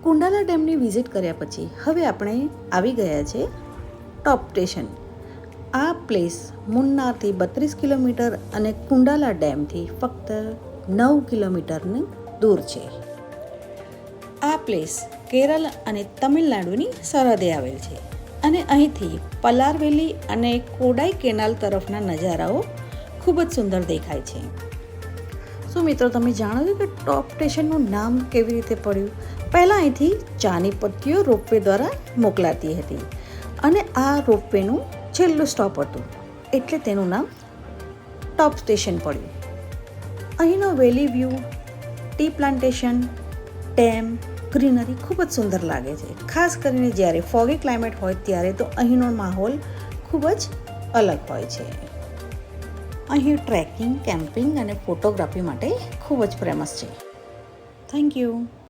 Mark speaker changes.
Speaker 1: કુંડાલા ડેમની વિઝિટ કર્યા પછી હવે આપણે આવી ગયા છે ટોપ સ્ટેશન. આ પ્લેસ મુન્નારથી 32 કિલોમીટર અને કુંડાલા ડેમથી ફક્ત 9 કિલોમીટરની દૂર છે. આ પ્લેસ કેરળ અને તમિલનાડુની સરહદે આવેલ છે અને અહીંથી પલાર વેલી અને કોડાઈ કેનાલ તરફના નજારાઓ ખૂબ જ સુંદર દેખાય છે. શું મિત્રો, તમે જાણો છો કે ટોપ સ્ટેશનનું નામ કેવી રીતે પડ્યું? પહેલાં અહીંથી ચાની પત્તીઓ રોપવે દ્વારા મોકલાતી હતી અને આ રોપવેનું છેલ્લું સ્ટોપ હતું એટલે તેનું નામ ટોપ સ્ટેશન પડ્યું. અહીંનો valley view, tea plantation, dam, greenery ખૂબ જ સુંદર લાગે છે. ખાસ કરીને જ્યારે ફોગી ક્લાઇમેટ હોય ત્યારે તો અહીંનો માહોલ ખૂબ જ અલગ હોય છે. અહીં ટ્રેકિંગ, કેમ્પિંગ અને ફોટોગ્રાફી માટે ખૂબ જ ફેમસ છે. Thank you.